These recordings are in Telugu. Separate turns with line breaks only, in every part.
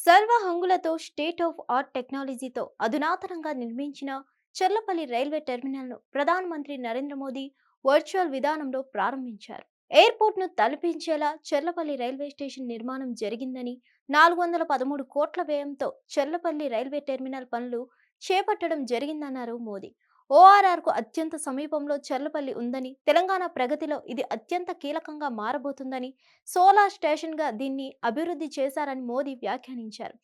సర్వ హంగులతో స్టేట్ ఆఫ్ ఆర్ట్ టెక్నాలజీతో అధునాతనంగా నిర్మించిన చర్లపల్లి రైల్వే టెర్మినల్ను ప్రధానమంత్రి నరేంద్ర మోదీ వర్చువల్ విధానంలో ప్రారంభించారు. ఎయిర్పోర్ట్ను తలపించేలా చర్లపల్లి రైల్వే స్టేషన్ నిర్మాణం జరిగిందని, 413 కోట్ల వ్యయంతో చర్లపల్లి రైల్వే టెర్మినల్ పనులు చేపట్టడం జరిగిందన్నారు మోదీ. ఓఆర్ఆర్కు అత్యంత సమీపంలో చర్లపల్లి ఉందని, తెలంగాణ ప్రగతిలో ఇది అత్యంత కీలకంగా మారబోతుందని, సోలార్ స్టేషన్గా దీన్ని అభివృద్ధి చేశారని మోదీ వ్యాఖ్యానించారు.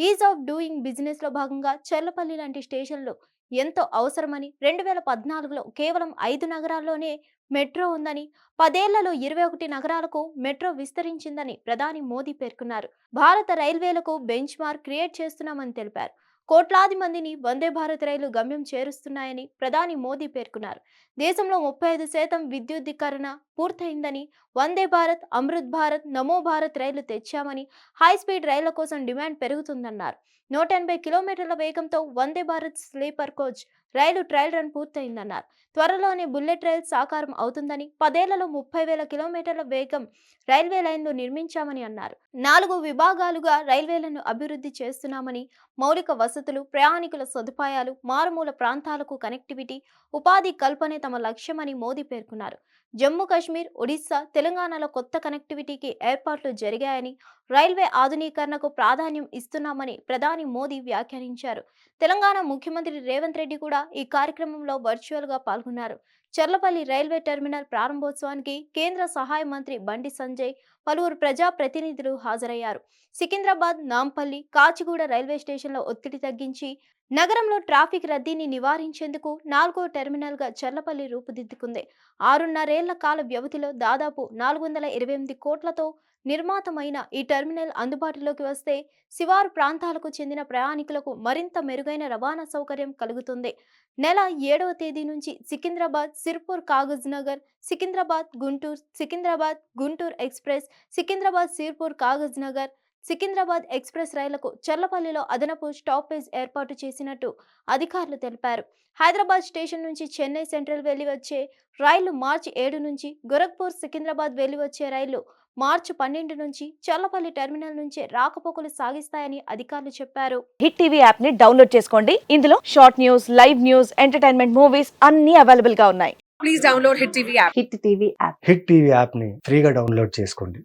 ఈజ్ ఆఫ్ డూయింగ్ బిజినెస్లో భాగంగా చర్లపల్లి లాంటి స్టేషన్లు ఎంతో అవసరమని, 2014లో కేవలం 5 నగరాల్లోనే మెట్రో ఉందని, 10 ఏళ్లలో 21 నగరాలకు మెట్రో విస్తరించిందని ప్రధాని మోదీ పేర్కొన్నారు. భారత రైల్వేలకు బెంచ్ మార్క్ క్రియేట్ చేస్తున్నామని తెలిపారు. కోట్లాది మందిని వందే భారత్ రైలు గమ్యం చేరుస్తున్నాయని ప్రధాని మోదీ పేర్కొన్నారు. దేశంలో 35% విద్యుద్దీకరణ పూర్తయిందని, వందే భారత్, అమృత్ భారత్, నమో భారత్ రైళ్లు తెచ్చామని, హై స్పీడ్ రైళ్ల కోసం డిమాండ్ పెరుగుతుందన్నారు. 180 కిలోమీటర్ల వేగంతో వందే భారత్ స్లీపర్ కోచ్ రైలు ట్రయల్ రన్ పూర్తయిందన్నారు. త్వరలోనే బుల్లెట్ రైల్ సాకారం అవుతుందని, 10 ఏళ్లలో 30,000 కిలోమీటర్ల వేగం రైల్వే లైన్లు నిర్మించామని అన్నారు. 4 విభాగాలుగా రైల్వేలను అభివృద్ధి చేస్తున్నామని, మౌలిక వసతులు, ప్రయాణికుల సదుపాయాలు, మారుమూల ప్రాంతాలకు కనెక్టివిటీ, ఉపాధి కల్పనే తమ లక్ష్యమని మోదీ పేర్కొన్నారు. జమ్మూ కాశ్మీర్, ఒడిశా, తెలంగాణలో కొత్త కనెక్టివిటీకి ఏర్పాట్లు జరిగాయని, రైల్వే ఆధునీకరణకు ప్రాధాన్యం ఇస్తున్నామని ప్రధాని మోదీ వ్యాఖ్యానించారు. తెలంగాణ ముఖ్యమంత్రి రేవంత్ రెడ్డి కూడా ఈ కార్యక్రమంలో వర్చువల్గా పాల్గొన్నారు. చర్లపల్లి రైల్వే టెర్మినల్ ప్రారంభోత్సవానికి కేంద్ర సహాయ మంత్రి బండి సంజయ్, పలువురు ప్రజా ప్రతినిధులు హాజరయ్యారు. సికింద్రాబాద్, నాంపల్లి, కాచిగూడ రైల్వే స్టేషన్లో ఒత్తిడి తగ్గించి నగరంలో ట్రాఫిక్ రద్దీని నివారించేందుకు 4వ టెర్మినల్గా చర్లపల్లి రూపుదిద్దుకుంది. 6.5 ఏళ్ల కాల వ్యవధిలో దాదాపు 428 కోట్లతో నిర్మాతమైన ఈ టెర్మినల్ అందుబాటులోకి వస్తే శివారు ప్రాంతాలకు చెందిన ప్రయాణికులకు మరింత మెరుగైన రవాణా సౌకర్యం కలుగుతుంది. నెల 7వ తేదీ నుంచి సికింద్రాబాద్, సిర్పూర్ కాగజ్ నగర్, సికింద్రాబాద్ గుంటూరు ఎక్స్ప్రెస్, సికింద్రాబాద్ సిర్పూర్ కాగజ్ నగర్, సికింద్రాబాద్ ఎక్స్ప్రెస్ రైళ్లకు చర్లపల్లిలో అదనపు స్టాపేజ్ ఏర్పాటు చేసినట్టు అధికారులు తెలిపారు. హైదరాబాద్ స్టేషన్ నుంచి చెన్నై సెంట్రల్ వెళ్లి వచ్చే రైళ్లు మార్చి 7 నుంచి, గోరఖ్పూర్ సికింద్రాబాద్ వెళ్లి వచ్చే రైళ్లు మార్చి 12 నుంచి చర్లపల్లి టెర్మినల్ నుంచే రాకపోకలు సాగిస్తాయని అధికారులు చెప్పారు.
హిట్ టీవీ యాప్ ని డౌన్లోడ్ చేసుకోండి. ఇందులో short news, live news, entertainment movies అన్ని అవైలబుల్ గా ఉన్నాయి.
Please download Hit TV app.
Hit TV app
hit TV యాప్ని ఫ్రీగా డౌన్లోడ్ చేసుకోండి.